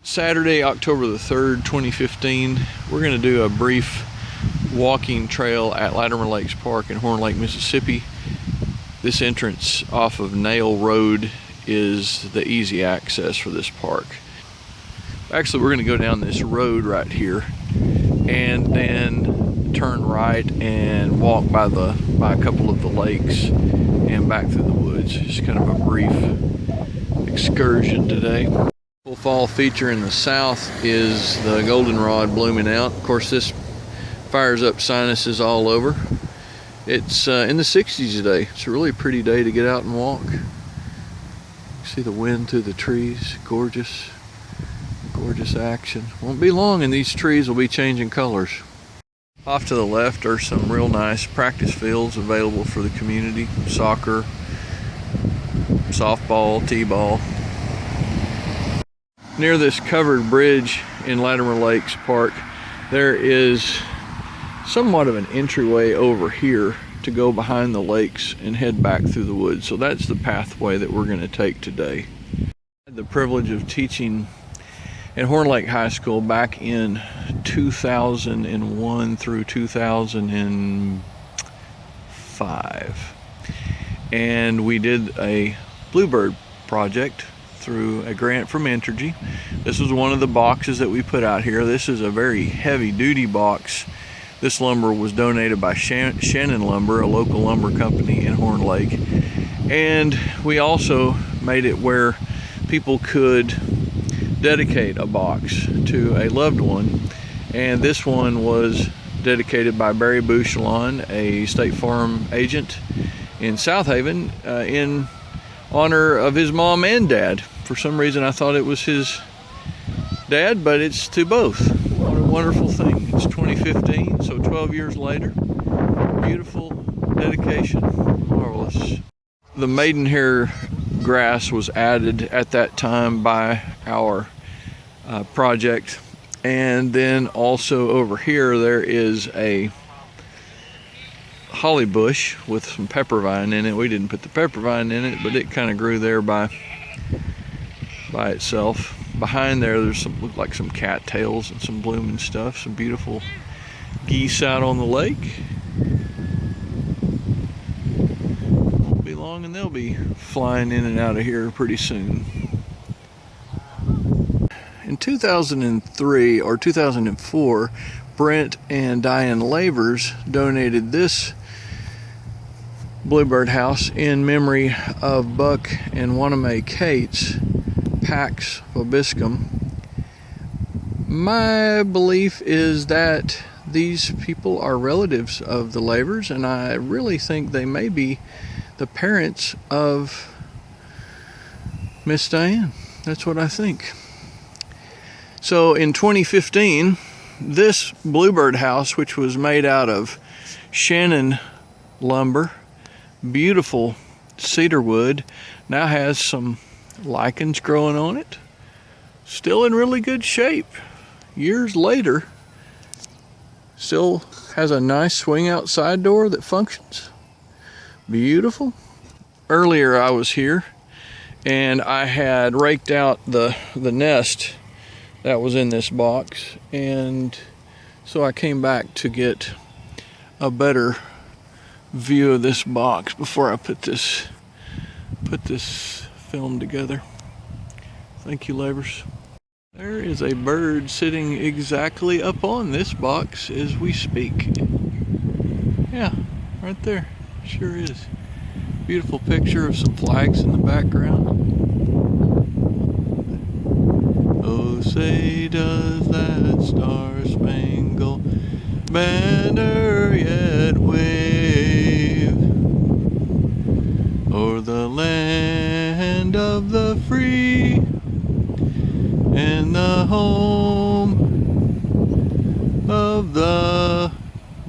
Saturday, October the 3rd, 2015, we're going to do a brief walking trail at Latimer Lakes Park in Horn Lake, Mississippi. This entrance off of Nail Road is the easy access for this park. Actually, we're going to go down this road right here and then turn right and walk by a couple of the lakes and back through the woods. Just kind of a brief excursion today. Fall feature in the south is the goldenrod blooming out. Of course, this fires up sinuses all over. It's in the 60s today. It's a really pretty day to get out and walk. See the wind through the trees. Gorgeous action. Won't be long and these trees will be changing colors. Off to the left are some real nice practice fields available for the community. Soccer, softball, t-ball. Near this covered bridge in Latimer Lakes Park, there is somewhat of an entryway over here to go behind the lakes and head back through the woods. So that's the pathway that we're going to take today. I had the privilege of teaching at Horn Lake High School back in 2001 through 2005. And we did a Bluebird project through a grant from Entergy. This was one of the boxes that we put out here. This is a very heavy duty box. This lumber was donated by Shannon Lumber, a local lumber company in Horn Lake. And we also made it where people could dedicate a box to a loved one. And this one was dedicated by Barry Bouchelon, a State Farm agent in South Haven, in honor of his mom and dad. For some reason I thought it was his dad, but it's to both. What a wonderful thing. It's 2015, so 12 years later. Beautiful dedication, marvelous. The maidenhair grass was added at that time by our project, and then also over here there is a holly bush with some pepper vine in it. We didn't put the pepper vine in it, but it kind of grew there by itself. Behind there, there's some look like some cattails and some blooming stuff. Some beautiful geese out on the lake. Won't be long and they'll be flying in and out of here pretty soon. In 2003 or 2004, Brent and Diane Lavers donated this Bluebird house in memory of Buck and Juanamai Cates, Pax Vobiscum. My belief is that these people are relatives of the Lavers, and I really think they may be the parents of Miss Diane. That's what I think. So in 2015, this Bluebird house, which was made out of Shannon Lumber, beautiful cedar wood, now has some lichens growing on it. Still in really good shape. Years later, still has a nice swing out side door that functions. Beautiful. Earlier I was here and I had raked out the nest that was in this box, and so I came back to get a better view of this box before I put this film together. Thank you, Lavers. There is a bird sitting exactly up on this box as we speak. Yeah, right there. Sure is. Beautiful picture of some flags in the background. Oh, say does that star-spangled banner yet wave o'er the land of the free and the home of the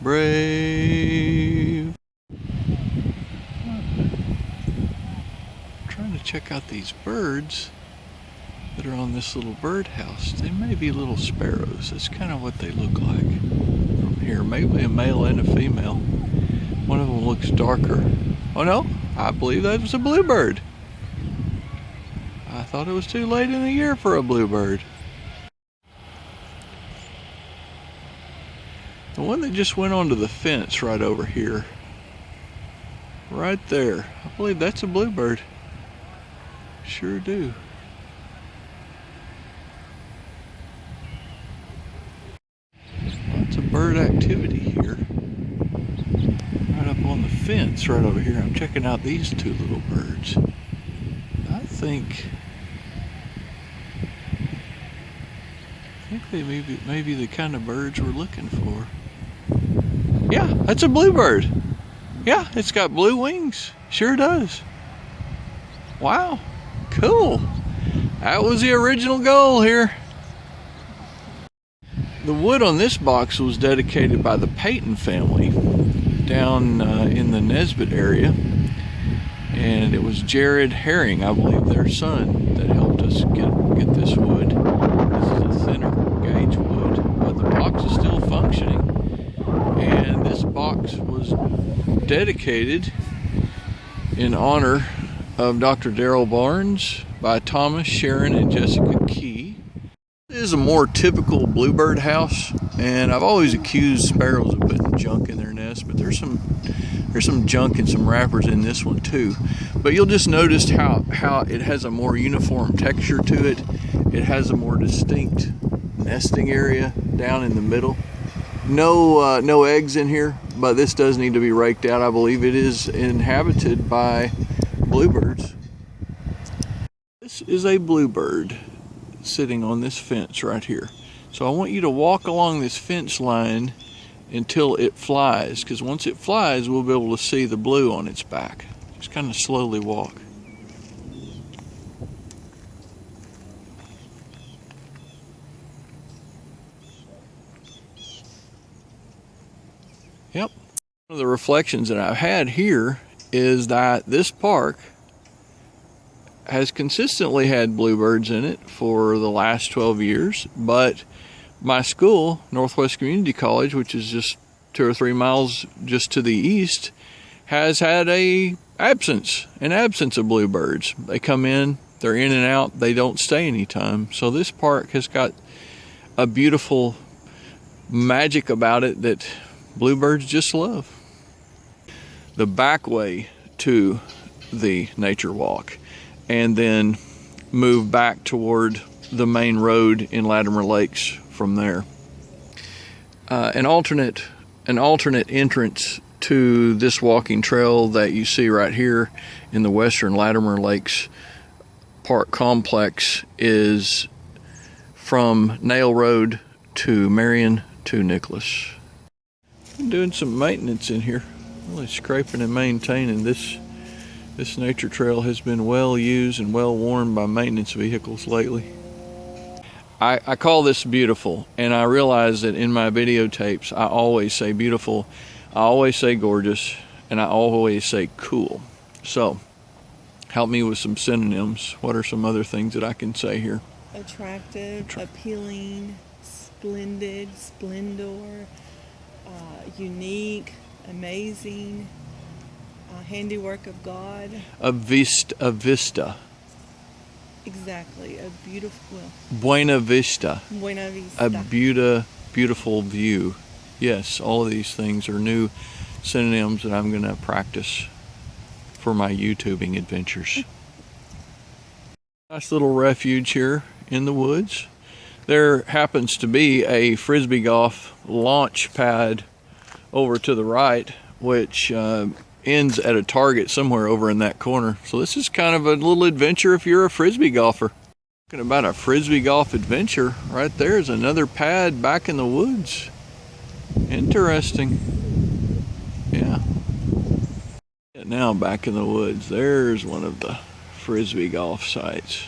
brave. I'm trying to check out these birds that are on this little birdhouse. They may be little sparrows. That's kind of what they look like from here. Maybe a male and a female. One of them looks darker. Oh no, I believe that was a bluebird. I thought it was too late in the year for a bluebird. The one that just went onto the fence right over here. Right there. I believe that's a bluebird. Sure do. Lots of bird activity here. Right up on the fence right over here. I'm checking out these two little birds. I think they may be the kind of birds we're looking for. Yeah, that's a bluebird. Yeah, it's got blue wings. Sure does. Wow, cool. That was the original goal here. The wood on this box was dedicated by the Payton family down in the Nesbitt area. And it was Jared Herring, I believe their son, that helped us get this wood. This is a thinner gauge wood, but the box is still functioning. And this box was dedicated in honor of Dr. Darrell Barnes by Thomas, Sherran, and Jessica Key. This is a more typical bluebird house, and I've always accused sparrows of putting junk in their nest, but there's some junk and some wrappers in this one too. But you'll just notice how it has a more uniform texture to it. It has a more distinct nesting area down in the middle. No eggs in here, but this does need to be raked out. I believe it is inhabited by bluebirds. This is a bluebird sitting on this fence right here. So I want you to walk along this fence line until it flies, because once it flies, we'll be able to see the blue on its back. Just kind of slowly walk. Yep. One of the reflections that I've had here is that this park has consistently had bluebirds in it for the last 12 years, but my school, Northwest Community College, which is just 2 or 3 miles just to the east, has had an absence of bluebirds. They come in, they're in and out, they don't stay anytime. So this park has got a beautiful magic about it that bluebirds just love. The back way to the nature walk, and then move back toward the main road in Latimer Lakes from there. An alternate entrance to this walking trail that you see right here in the western Latimer Lakes Park complex is from Nail Road to Marion to Nicholas. I'm doing some maintenance in here, really scraping and maintaining this. This nature trail has been well used and well worn by maintenance vehicles lately. I call this beautiful, and I realize that in my videotapes I always say beautiful, I always say gorgeous, and I always say cool. So help me with some synonyms. What are some other things that I can say here? Attractive, appealing, splendid, splendor, unique, amazing, handiwork of God. A vista. Exactly, a beautiful. Buena vista. Buena vista. A beautiful view. Yes, all of these things are new synonyms that I'm going to practice for my YouTubing adventures. Nice little refuge here in the woods. There happens to be a frisbee golf launch pad over to the right, which ends at a target somewhere over in that corner. So this is kind of a little adventure if you're a frisbee golfer. Talking about a frisbee golf adventure, right there is another pad back in the woods. Interesting. Yeah. Now back in the woods, there's one of the frisbee golf sites.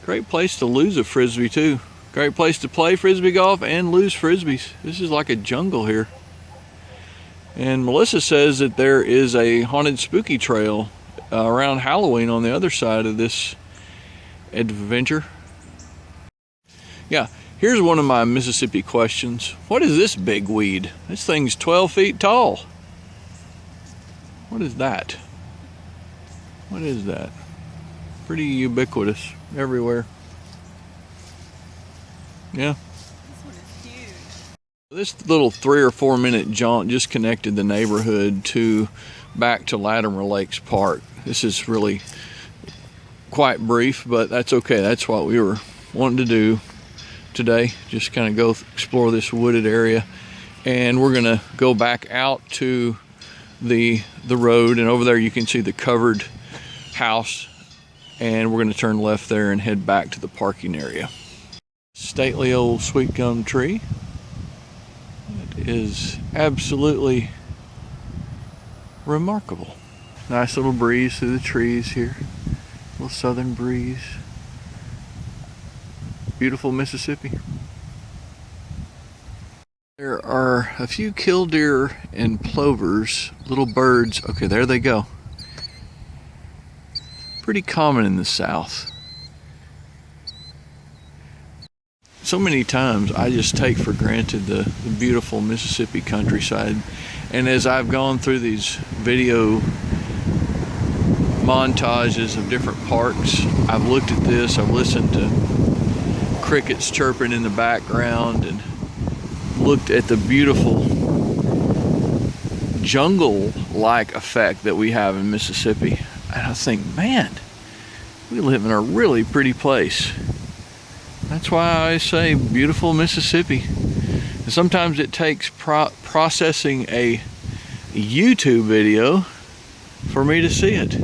Great place to lose a frisbee too. Great place to play frisbee golf and lose frisbees. This is like a jungle here. And Melissa says that there is a haunted spooky trail around Halloween on the other side of this adventure. Yeah, here's one of my Mississippi questions. What is this big weed? This thing's 12 feet tall. What is that? What is that? Pretty ubiquitous everywhere. Yeah. This one is huge. This little 3 or 4 minute jaunt just connected the neighborhood back to Latimer Lakes Park. This is really quite brief, but that's okay. That's what we were wanting to do today. Just kind of go explore this wooded area, and we're gonna go back out to the road, and over there you can see the covered house, and we're gonna turn left there and head back to the parking area. Stately old sweet gum tree. It is absolutely remarkable. Nice little breeze through the trees here. A little southern breeze. Beautiful Mississippi. There are a few killdeer and plovers, little birds. Okay, there they go. Pretty common in the South. So many times I just take for granted the beautiful Mississippi countryside, and as I've gone through these video montages of different parks, I've looked at this, I've listened to crickets chirping in the background and looked at the beautiful jungle-like effect that we have in Mississippi, and I think, man, we live in a really pretty place. That's why I say beautiful Mississippi. And sometimes it takes processing a YouTube video for me to see it.